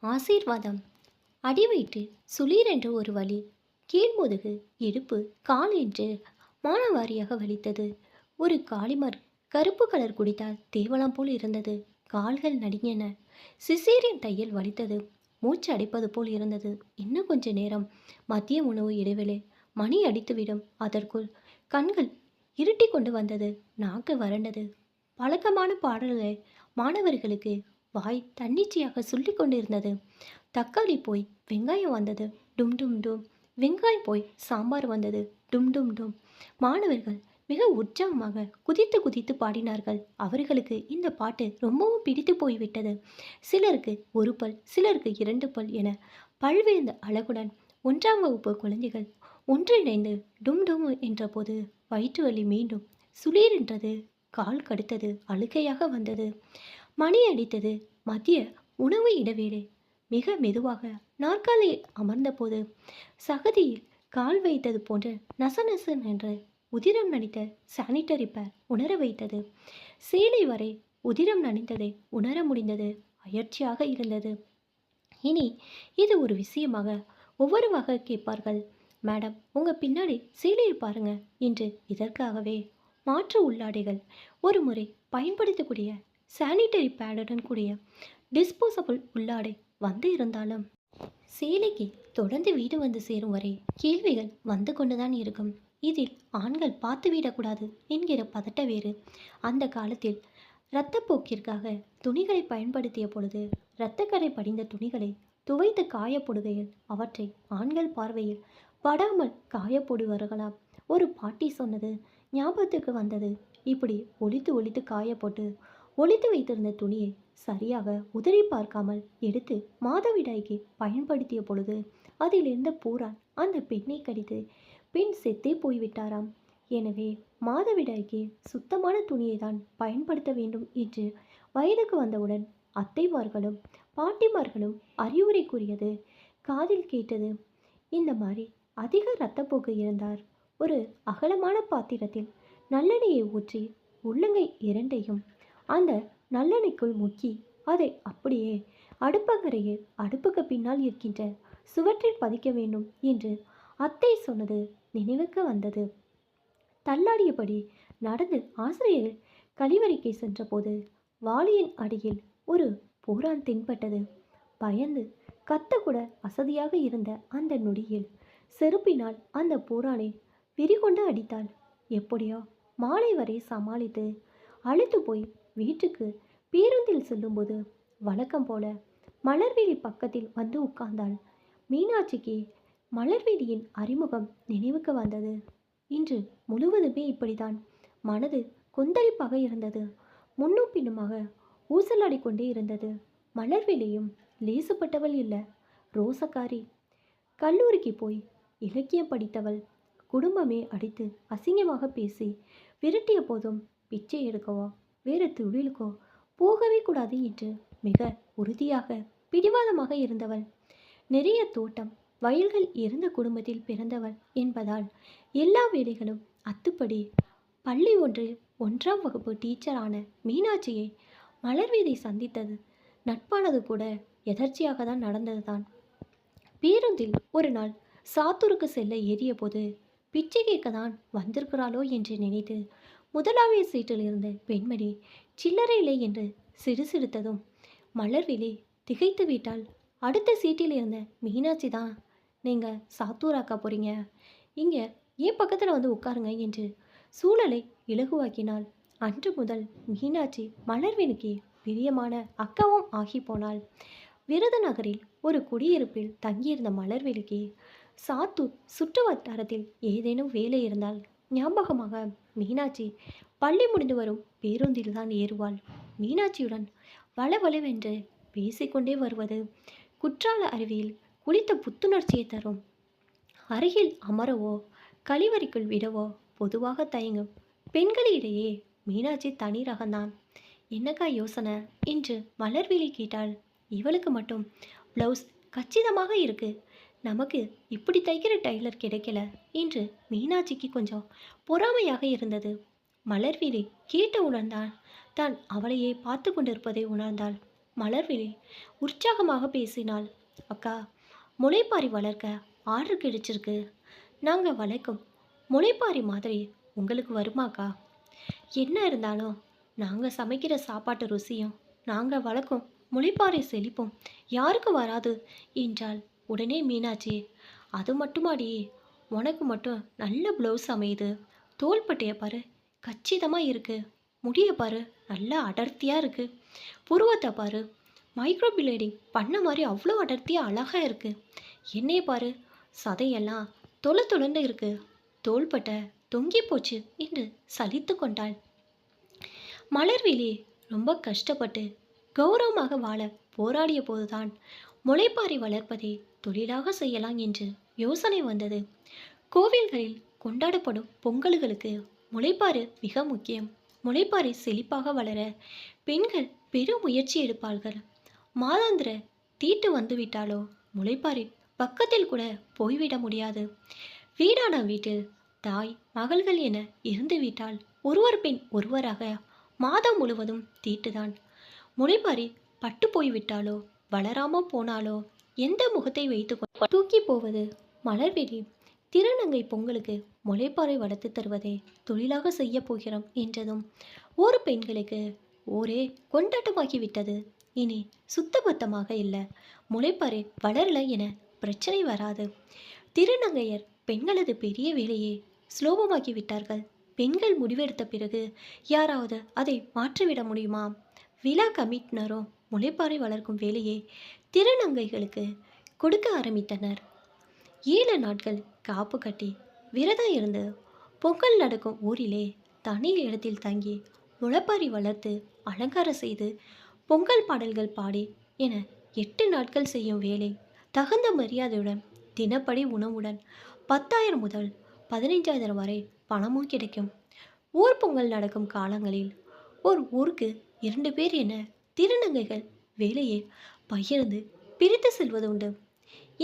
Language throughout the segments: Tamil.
ஆசீர்வாதம். அடிவயிற்று சுளீர் என்று ஒரு வலி, கீழ்முதுகு, இடுப்பு, கால் என்று மானாவாரியாக வலித்தது. ஒரு காலிமர் கருப்பு கலர் குடித்தால் தேவலாம் போல் இருந்தது. கால்கள் நடுங்கின. சிசேரியன் தையல் வலித்தது. மூச்சு அடைப்பது போல் இருந்தது. இன்னும் கொஞ்ச நேரம். மதிய உணவு இடைவேளை. மணி அடித்துவிடும். அதற்குள் கண்கள் இருட்டி கொண்டு வந்தது. நாக்கு வறண்டது. பழக்கமான பாடல்களை மாணவர்களுக்கு வாய் தன்னிச்சையாக சொல்லி கொண்டிருந்தது. தக்காளி போய் வெங்காயம் வந்தது. டும் டும் டும். வெங்காயம் போய் சாம்பார் வந்தது. டும் டும் டும். மாணவர்கள் மிக உற்சாகமாக குதித்து குதித்து பாடினார்கள். அவர்களுக்கு இந்த பாட்டு ரொம்பவும் பிடித்து போய்விட்டது. சிலருக்கு ஒரு பல், சிலருக்கு 2 பல் என பல்வேறு அழகுடன் 1ஆம் வகுப்பு குழந்தைகள் ஒன்றிணைந்து டும் டும் என்றபோது வயிற்று வலி மீண்டும் சுளீர் என்றது. கால் கடுத்தது. அழுகையாக வந்தது. மணி அடித்தது. மதிய உணவு இடைவேளை. மிக மெதுவாக நாற்காலியில் அமர்ந்தபோது சகதியில் கால் வைத்தது போன்ற நசநச என்று உதிரம் நனைத்த சானிட்டரி பேட் உணர வைத்தது. சேலை வரை உதிரம் நனைந்ததை உணர முடிந்தது. அயற்சியாக இருந்தது. இனி இது ஒரு விஷயமாக ஒவ்வொருவாக கேட்பார்கள். மேடம், உங்க பின்னாடி சேலையை பாருங்க என்று. இதற்காகவே மாற்று உள்ளாடைகள், ஒரு முறை பயன்படுத்தக்கூடிய சானிட்டரி பேடுடன் கூடிய டிஸ்போசபிள் உள்ளாடை வந்து இருந்தாலும் சேலைக்கு தொடர்ந்து வீடு வந்து சேரும் வரை கேள்விகள் வந்து கொண்டுதான் இருக்கும். இதில் ஆண்கள் பார்த்துவிடக்கூடாது என்கிற பதட்ட வேறு. அந்த காலத்தில் இரத்தப்போக்கிற்காக துணிகளை பயன்படுத்திய பொழுது இரத்தக்கரை படிந்த துணிகளை துவைத்து காயப்போடுகையில் அவற்றை ஆண்கள் பார்வையில் படாமல் காயப்போடுவார்களாம். ஒரு பாட்டி சொன்னது ஞாபகத்துக்கு வந்தது. இப்படி ஒளித்து ஒளித்து காயப்போட்டு ஒளித்து வைத்திருந்த துணியை சரியாக உதறி பார்க்காமல் எடுத்து மாதவிடாய்க்கு பயன்படுத்திய பொழுது அதில் இருந்த பூரான் அந்த பெண்ணை கடித்து பெண் செத்தே போய்விட்டாராம். எனவே மாதவிடாய்க்கு சுத்தமான துணியை தான் பயன்படுத்த வேண்டும் என்று வயதுக்கு வந்தவுடன் அத்தைமார்களும் பாட்டிமார்களும் அறிவுரை கூறியது காதில் கேட்டது. இந்த மாதிரி அதிக இரத்தப்போக்கு இருந்தார் ஒரு அகலமான பாத்திரத்தில் நல்லெண்ணெயை ஊற்றி உள்ளங்கை இரண்டையும் அந்த நல்லெண்ணெய்க்குள் முக்கி அதை அப்படியே அடுப்பங்கரையில் அடுப்புக்கு பின்னால் இருக்கின்ற சுவற்றில் பதிக்க வேண்டும் என்று அத்தை சொன்னது நினைவுக்கு வந்தது. தள்ளாடியபடி நடந்து ஆசிரியர்கள் கழிவறைக்கு சென்றபோது வாளியின் அடியில் ஒரு பூரான் தென்பட்டது. பயந்து கத்தக்கூட அசதியாக இருந்த அந்த நொடியில் செருப்பினால் அந்த பூரானை விரிகொண்டு அடித்தாள். எப்படியோ மாலை வரை சமாளித்து அழுத்து போய் வீட்டுக்கு பேருந்தில் செல்லும்போது வழக்கம் போல மலர்வேலி பக்கத்தில் வந்து உட்கார்ந்தாள். மீனாட்சிக்கு மலர்வேலியின் அறிமுகம் நினைவுக்கு வந்தது. இன்று முழுவதுமே இப்படித்தான். மனது கொந்தளிப்பாக இருந்தது. முன்னும் பின்னுமாக ஊசலாடி கொண்டே இருந்தது. மலர்வேலியும் லேசுப்பட்டவள் இல்லை. ரோசக்காரி. கல்லூரிக்கு போய் இலக்கியம் படித்தவள். குடும்பமே அடித்து அசிங்கமாக பேசி விரட்டிய போதும் பிச்சை எடுக்கவோ வேறு தொழிலுக்கோ போகவே கூடாது என்று மிக உறுதியாக பிடிவாதமாக இருந்தவள். நிறைய தோட்டம் வயல்கள் இருந்த குடும்பத்தில் பிறந்தவள் என்பதால் எல்லா வேலைகளும் அத்துப்படி. பள்ளி ஒன்றில் 1ஆம் வகுப்பு டீச்சரான மீனாட்சியை மலர்வேதி சந்தித்தது நட்பானது கூட எதர்ச்சியாக தான் நடந்ததுதான். பேருந்தில் ஒரு நாள் சாத்தூருக்கு செல்ல ஏறிய போது பிச்சை கேட்க தான் வந்திருக்கிறாளோ என்று நினைத்து முதலாவது சீட்டில் இருந்த பெண்மணி சில்லறை இல்லை என்று சிறுசிறுத்ததும் மலர்விழி திகைத்து விட்டாள். அடுத்த சீட்டில் இருந்த மீனாட்சி தான், நீங்கள் சாத்தூராக்கா போகிறீங்க, இங்கே ஏன் பக்கத்தில் வந்து உட்காருங்க என்று சூழலை இலகுவாக்கினாள். அன்று முதல் மீனாட்சி மலர்வினுக்கு பிரியமான அக்காவும் ஆகி போனாள். விருதுநகரில் ஒரு குடியிருப்பில் தங்கியிருந்த மலர்விழிக்கு சாத்தூர் சுற்று வட்டாரத்தில் ஏதேனும் வேலை இருந்தால் ஞாபகமாக மீனாட்சி பள்ளி முடிந்து வரும் பேருந்தில் தான் ஏறுவாள். மீனாட்சியுடன் வளவளவென்று பேசிக்கொண்டே வருவது குற்றால அருவியில் குளித்த புத்துணர்ச்சியை தரும். அருகில் அமரவோ கழிவறைக்குள் விடவோ பொதுவாக தயங்கும் பெண்களிடையே மீனாட்சி தனி ரகம்தான். என்னக்கா யோசனை என்று மலர்விழி கேட்டாள். இவளுக்கு மட்டும் ப்ளவுஸ் கச்சிதமாக இருக்கு, நமக்கு இப்படி தைக்கிற டைலர் கிடைக்கல என்று மீனாட்சிக்கு கொஞ்சம் பொறாமையாக இருந்தது. மலர்விழி கேட்டவுடன் தான் அவளையே பார்த்து கொண்டிருப்பதை உணர்ந்தாள். மலர்விழி உற்சாகமாக பேசினாள். அக்கா, முளைப்பாரி வளர்க்க ஆர்டர் கிடைச்சிருக்கு. நாங்கள் வளர்க்கும் முளைப்பாரி மாதிரி உங்களுக்கு வருமாக்கா? என்ன இருந்தாலும் நாங்கள் சமைக்கிற சாப்பாட்டு ருசியும் நாங்கள் வளர்க்கும் முளைப்பாரி செழிப்பும் யாருக்கு வராது என்றாள். உடனே மீனாட்சி, அது மட்டுமாடி, உனக்கு மட்டும் நல்ல ப்ளவுஸ் அமையுது. தோள்பட்டையை பாரு, கச்சிதமாக இருக்கு. முடியை பாரு, நல்லா அடர்த்தியாக இருக்கு. புருவத்தை பாரு, மைக்ரோ பிளேடிங் பண்ண மாதிரி அவ்வளோ அடர்த்தியாக அழகாக இருக்கு. என்னைய பாரு, சதையெல்லாம் தொலை தொலைன்னு இருக்கு. தோள்பட்டை தொங்கி போச்சு என்று சலித்து கொண்டாள். மலர்விழி ரொம்ப கஷ்டப்பட்டு கௌரவமாக வாழ போராடிய போதுதான் முளைப்பாரி வளர்ப்பதை தொழிலாக செய்யலாம் என்று யோசனை வந்தது. கோவில்களில் கொண்டாடப்படும் பொங்கல்களுக்கு முளைப்பாறு மிக முக்கியம். முளைப்பாரி செழிப்பாக வளர பெண்கள் பெரும் முயற்சி எடுப்பார்கள். மாதாந்திர தீட்டு வந்துவிட்டாலோ முளைப்பாரி பக்கத்தில் கூட போய்விட முடியாது. வீடான வீட்டில் தாய் மகள்கள் என இருந்துவிட்டால் ஒருவர் பின் ஒருவராக மாதம் முழுவதும் தீட்டுதான். முளைப்பாரி பட்டு போய்விட்டாலோ வளராம போனாலோ எந்த முகத்தை வைத்து தூக்கி போவது? மலர்விழி திருநங்கை பொங்கலுக்கு முளைப்பாறை வளர்த்து தருவதை தொழிலாக செய்ய போகிறோம் என்றதும் ஒரு பெண்களுக்கு ஒரே கொண்டாட்டமாகிவிட்டது. இனி சுத்தபத்தமாக இல்லை, முளைப்பாறை வளரல என பிரச்சனை வராது. திருநங்கையர் பெண்களது பெரிய வேலையை சுலபமாக்கி விட்டார்கள். பெண்கள் முடிவெடுத்த பிறகு யாராவது அதை மாற்றிவிட முடியுமா? விழா கமிட்டினரும் முளைப்பாறை வளர்க்கும் வேலையை திருநங்கைகளுக்கு கொடுக்க ஆரம்பித்தனர். 7 நாட்கள் காப்பு கட்டி விரதம் இருந்து பொங்கல் நடக்கும் ஊரிலே தனி இடத்தில் தங்கி முளைப்பாரி வளர்த்து அலங்காரம் செய்து பொங்கல் பாடல்கள் பாடி என 8 நாட்கள் செய்யும் வேலை தகுந்த மரியாதையுடன் தினப்படி உணவுடன் 10,000 முதல் 15,000 வரை பணமும் கிடைக்கும். ஊர் பொங்கல் நடக்கும் காலங்களில் ஒரு ஊருக்கு 2 பேர் என திருநங்கைகள் வேலையை பகிர்ந்து பிரித்து செல்வது உண்டு.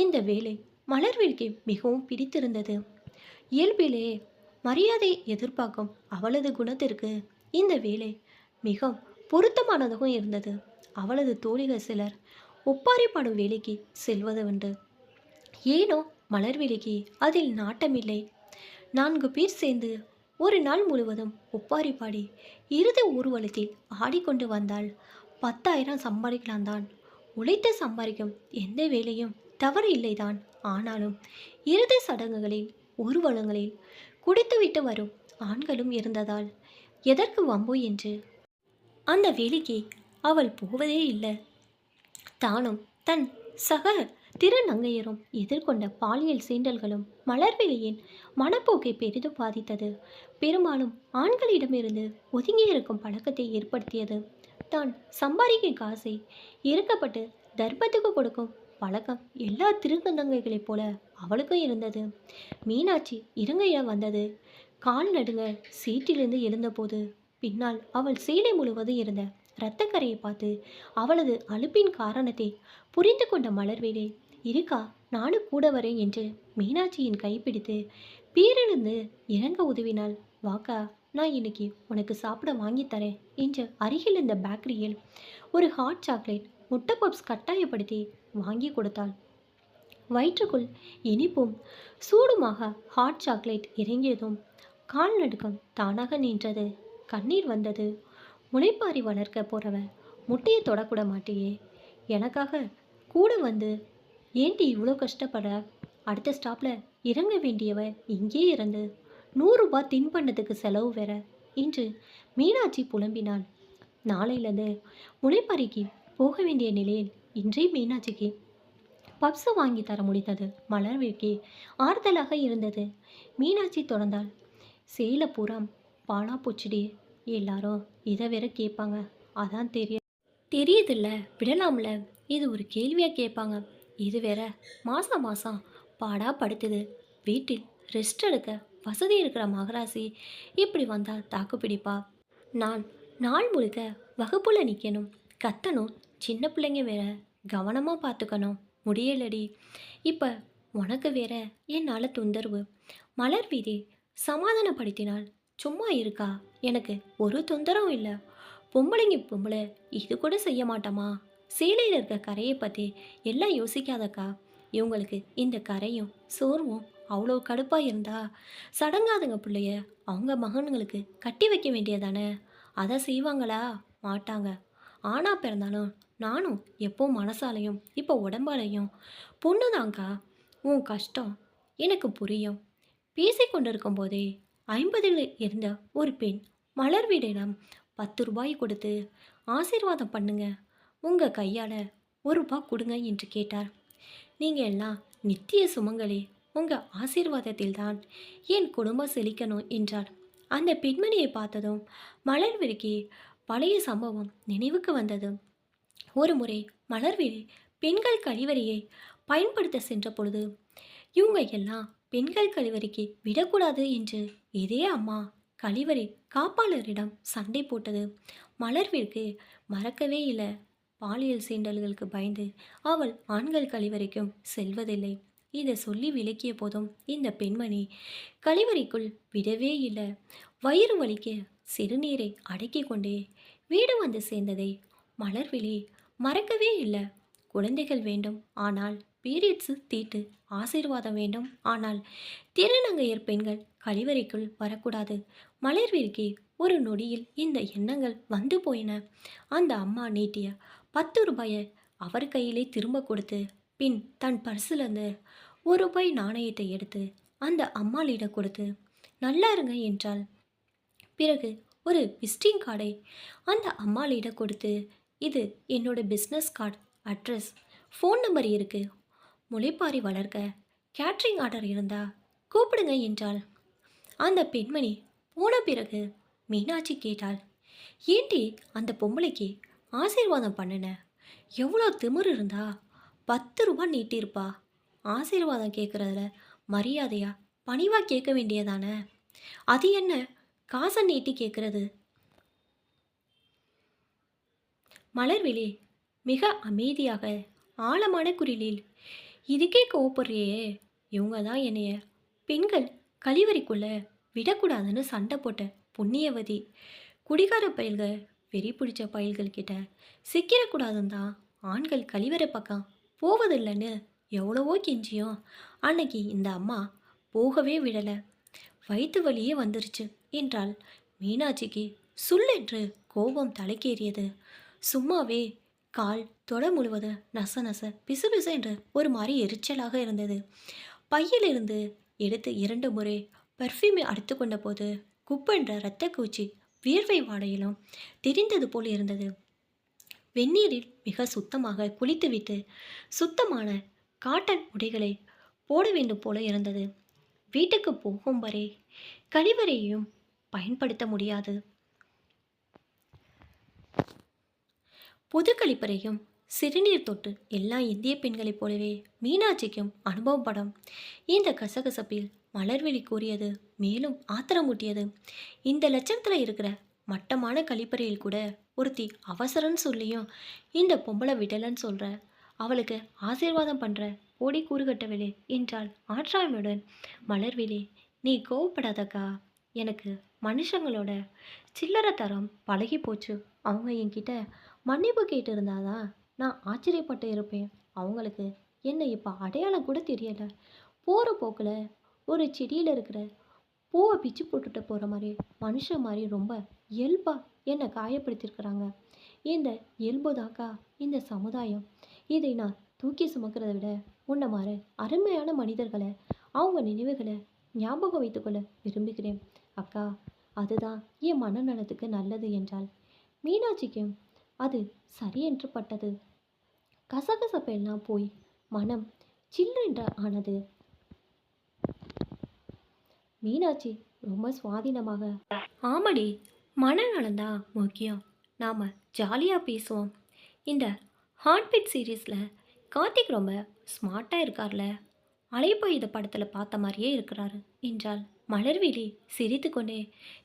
இந்த வேலை மலர்விழிக்கு மிகவும் பிடித்திருந்தது. இயல்பிலே மரியாதை எதிர்பார்க்கும் அவளது குணத்திற்கு இந்த வேலை மிகவும் பொருத்தமானதாகவும் இருந்தது. அவளது தோழிகள் சிலர் ஒப்பாரி பாடும் வேலைக்கு செல்வது உண்டு. ஏனோ மலர்விழிக்கு அதில் நாட்டமில்லை. 4 பேர் சேர்ந்து ஒரு நாள் முழுவதும் ஒப்பாரி பாடி இறுதி ஊர்வலத்தில் ஆடிக்கொண்டு வந்தால் 10,000 சம்பாதிக்கலாம் தான். உழைத்து சம்பாதிக்கும் எந்த வேலையும் தவறு இல்லைதான். ஆனாலும் இறுதி சடங்குகளில் ஊர்வலங்களில் குடித்துவிட்டு வரும் ஆண்களும் இருந்ததால் எதற்கு வம்பு என்று அந்த வேலைக்கு அவள் போவதே இல்லை. தானும் தன் சக திருநங்கையரும் எதிர்கொண்ட பாலியல் சீண்டல்களும் மலர்விழியின் மனப்போக்கை பெரிதும் பாதித்தது. பெரும்பாலும் ஆண்களிடமிருந்து ஒதுங்கி இருக்கும் பழக்கத்தை ஏற்படுத்தியது. தான் சம்பாதிக்கும் காசை இருக்கப்பட்டு தர்மத்துக்கு கொடுக்கும் பழக்கம் எல்லா திருநங்கைகளைப் போல அவளுக்கும் இருந்தது. மீனாட்சி இறங்கையிடம் வந்தது. கால் நடுங்க சீட்டிலிருந்து எழுந்தபோது பின்னால் அவள் சேலை முழுவதும் இருந்த இரத்தக்கரையை பார்த்து அவளது அலுப்பின் காரணத்தை புரிந்து கொண்ட மலர்விழி, இருக்கா, நானும் கூட வரேன் என்று மீனாட்சியின் கைப்பிடித்து பீரிலிருந்து இறங்க உதவினாள். வாக்கா, நான் இன்னைக்கு உனக்கு சாப்பிட வாங்கித்தரேன் என்று அருகில் இருந்த பேக்கரியில் ஒரு ஹாட் சாக்லேட் முட்டை பப்ஸ் கட்டாயப்படுத்தி வாங்கி கொடுத்தாள். வயிற்றுக்குள் இனிப்பும் சூடுமாக ஹாட் சாக்லேட் இறங்கியதும் கால் நடுக்கம் தானாக நின்றது. கண்ணீர் வந்தது. முளைப்பாரி வளர்க்க போறவ முட்டையை தொடக்கூட மாட்டியே, எனக்காக கூட வந்து ஏன்டி இவ்வளோ கஷ்டப்பட? அடுத்த ஸ்டாப்பில் இறங்க வேண்டியவ இங்கே இருந்து 100 ரூபாய் தின்பண்டத்துக்கு செலவு வேற என்று மீனாட்சி புலம்பினாள். நாளையிலேருந்து முளைப்பாரிக்கு போக வேண்டிய நிலையில் இன்றே மீனாட்சிக்கு பப்ஸை வாங்கி தர முடிந்தது. மலர்விழிக்கு ஆறுதலாக இருந்தது. மீனாட்சி தொடர்ந்தாள். சேலை பூரம் பாலா போச்சுடி, எல்லாரும் இதை வேற கேட்பாங்க. அதான் தெரியுதில்ல, விடலாம்ல, இது ஒரு கேள்வியாக கேட்பாங்க. இது வேற மாதம் மாதம் பாடா படுத்துது. வீட்டில் ரெஸ்ட் எடுக்க வசதி இருக்கிற மகராசி இப்படி வந்தால் தாக்கு பிடிப்பா? நான் நாள் முழுக்க வகுப்புல நிற்கணும், கத்தணும், சின்ன பிள்ளைங்க வேற கவனமாக பார்த்துக்கணும். முடியலடி. இப்போ உனக்கு வேற என்னால் தொந்தரவு. மலர்விழி சமாதானப்படுத்தினாள். சும்மா இருக்கா, எனக்கு ஒரு தொந்தரவும் இல்லை. பொம்பளைங்க பொம்பளை இது கூட செய்ய மாட்டோமா? சேலையில் இருக்க கரையை பற்றி எல்லாம் யோசிக்காதக்கா. இவங்களுக்கு இந்த கரையும் சோர்வும் அவ்வளோ கடுப்பாக இருந்தா சடங்காதுங்க பிள்ளைய அவங்க மகன்களுக்கு கட்டி வைக்க வேண்டியதானே. அதை செய்வாங்களா? மாட்டாங்க. ஆனா பிறந்தாலும் நானும் எப்போ மனசாலையும் இப்போ உடம்பாலையும் பொண்ணுதாங்க்கா. உன் கஷ்டம் எனக்கு புரியும். பேசிக்கொண்டிருக்கும் போதே 50களில் இருந்த ஒரு பெண் மலர்வியிடம் 10 ரூபாய் கொடுத்து ஆசீர்வாதம் பண்ணுங்க, உங்க கையால 1 ரூபா கொடுங்க என்று கேட்டார். நீங்க எல்லாம் நித்திய சுமங்கலி, உங்க ஆசீர்வாதத்தில்தான் என் குடும்பம் செழிக்கணும் என்றார். அந்த பெண்மணியை பார்த்ததும் மலர்விழிக்கு பழைய சம்பவம் நினைவுக்கு வந்தது. ஒரு முறை மலர்விழி பெண்கள் கழிவறையை பயன்படுத்த சென்ற பொழுது இவங்க எல்லாம் பெண்கள் கழிவறைக்கு விடக்கூடாது என்று இதே அம்மா கழிவறை காப்பாளரிடம் சண்டை போட்டது மலர்விற்கு மறக்கவே இல்லை. பாலியல் சீண்டல்களுக்கு பயந்து அவள் ஆண்கள் கழிவறைக்கும் செல்வதில்லை. இதை சொல்லி விளக்கிய போதும் இந்த பெண்மணி கழிவறைக்குள் விடவே இல்லை. வயிறு வலிக்க சிறுநீரை அடக்கி கொண்டே வீடு வந்து சேர்ந்ததை மலர்விழி மறக்கவே இல்லை. குழந்தைகள் வேண்டும், ஆனால் பீரியட்ஸு தீட்டு. ஆசீர்வாதம் வேண்டும், ஆனால் திருநங்கையர் பெண்கள் கழிவறைக்குள் வரக்கூடாது. மலர்விழிக்கு ஒரு நொடியில் இந்த எண்ணங்கள் வந்து போயின. அந்த அம்மா நீட்டிய 10 ரூபாயை அவர் கையிலே திரும்ப கொடுத்து பின் தன் பர்சிலிருந்து 1 ரூபாய் நாணயத்தை எடுத்து அந்த அம்மாளிடம் கொடுத்து நல்லா இருங்க என்றாள். பிறகு ஒரு விசிட்டிங் கார்டை அந்த அம்மாளிடம் கொடுத்து இது என்னோட business card, address, phone number இருக்கு. முளைப்பாரி வளர்க்க கேட்ரிங் ஆர்டர் இருந்தா கூப்பிடுங்க என்றாள். அந்த பெண்மணி போன பிறகு மீனாட்சி கேட்டாள், ஏண்டி அந்த பொம்பளைக்கு ஆசீர்வாதம் பண்ணுன? எவ்வளோ திமிரு இருந்தா 10 ரூபா நீட்டியிருப்பா. ஆசீர்வாதம் கேட்குறதுல மரியாதையா பணிவாக கேட்க வேண்டியதானே, அது என்ன காசை நீட்டி கேட்குறது? மலர்விழி மிக அமைதியாக ஆழமான குரலில், இதுக்கே கோவப்படுறியே? இவங்க தான் என்னைய பெண்கள் கழிவறைக்குள்ள விடக்கூடாதுன்னு சண்டை போட்ட புண்ணியவதி. குடிகார பயல்க, வெறி பிடிச்ச பயல்கள் கிட்ட சிக்கிடக்கூடாதுன்னு தான் ஆண்கள் கழிவறை பக்கம் போவதில்லைன்னு எவ்வளவோ கெஞ்சியும் அன்னைக்கு இந்த அம்மா போகவே விடலை. வயிற்று வலியே வந்துருச்சு என்றால் மீனாட்சிக்கு சுள்ளென்று கோபம் தலைக்கேறியது. சும்மாவே கால் தொட முழுவது நச நச பிசுபிசு என்று ஒரு மாதிரி எரிச்சலாக இருந்தது. பையிலிருந்து எடுத்து 2 முறை பர்ஃப்யூமை அடித்து கொண்ட போது குப்பென்ற இரத்த கூச்சி வியர்வை வாடையிலும் தெரிந்தது போல் இருந்தது. வெந்நீரில் மிக சுத்தமாக குளித்துவிட்டு சுத்தமான காட்டன் உடைகளை போட வேண்டும் போல இருந்தது. வீட்டுக்கு போகும் வரை கழிவறையையும் பயன்படுத்த முடியாது. பொது கழிப்பறையும் சிறுநீர் தொட்டு எல்லா இந்திய பெண்களைப் போலவே மீனாட்சிக்கும் அனுபவப்படும். இந்த கசகசப்பில் மலர்விழி கூறியது மேலும் ஆத்திரமூட்டியது. இந்த லட்சத்தில் இருக்கிற மட்டமான கழிப்பறையில் கூட ஒருத்தி அவசரம்னு சொல்லியும் இந்த பொம்பளை விடலன்னு சொல்கிற, அவளுக்கு ஆசீர்வாதம் பண்ணுற ஓடி கூறுகட்டவில்லை என்றாள் ஆற்றாமையுடன் மலர்விழி. நீ கோவப்படாதக்கா, எனக்கு மனுஷங்களோட சில்லறை தரம் பழகி போச்சு. அவங்க என்கிட்ட மன்னிப்பு கேட்டு இருந்தாதான் நான் ஆச்சரியப்பட்டு இருப்பேன். அவங்களுக்கு என்னை இப்போ அடையாளம் கூட தெரியலை. போகிற போக்கில் ஒரு செடியில் இருக்கிற பூவை பிச்சு போட்டுட்டு போகிற மாதிரி மனுஷன் மாதிரி ரொம்ப இயல்பாக என்னை காயப்படுத்தியிருக்கிறாங்க. இந்த இயல்பு தாக்கா இந்த சமுதாயம். இதை நான் தூக்கி சுமக்கிறத விட உன்னை மாதிரி அருமையான மனிதர்களை அவங்க நினைவுகளை ஞாபகம் வைத்துக்கொள்ள விரும்புகிறேன் அக்கா. அதுதான் என் மனநலத்துக்கு நல்லது என்றாள். மீனாட்சிக்கும் அது சரியென்று பட்டது. கசகசப்பெல்லாம் போய் மனம் சில்லென்ற ஆனது. மீனாட்சி ரொம்ப சுவாதீனமாக, ஆமடி, மனநலந்தான் முக்கியம். நாம் ஜாலியாக பேசுவோம். இந்த ஹார்ட்பீட் சீரீஸில் கார்த்திக் ரொம்ப ஸ்மார்ட்டாக இருக்கார்ல, அலைப்பாயுத படத்தில் பார்த்த மாதிரியே இருக்கிறாரு என்றாள். மலர்விழி சிரித்து கொண்டே,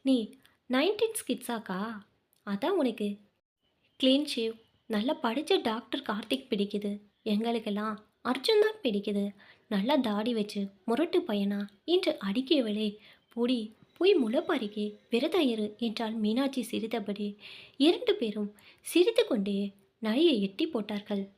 நீ 19s கிட்ஸாக்கா? அதான் உனக்கு க்ளீன் ஷேவ், நல்லா படித்த டாக்டர் கார்த்திக் பிடிக்குது. எங்களுக்கெல்லாம் அர்ஜுன் தான் பிடிக்குது. நல்லா தாடி வச்சு முரட்டு பையனா என்று அடிக்கியவளே, பொடி போய் முளைப்பாரிக்கு விரதாயிரு என்றால் மீனாட்சி சிரித்தபடி. 2 பேரும் சிரித்து கொண்டே நரியை எட்டி போட்டார்கள்.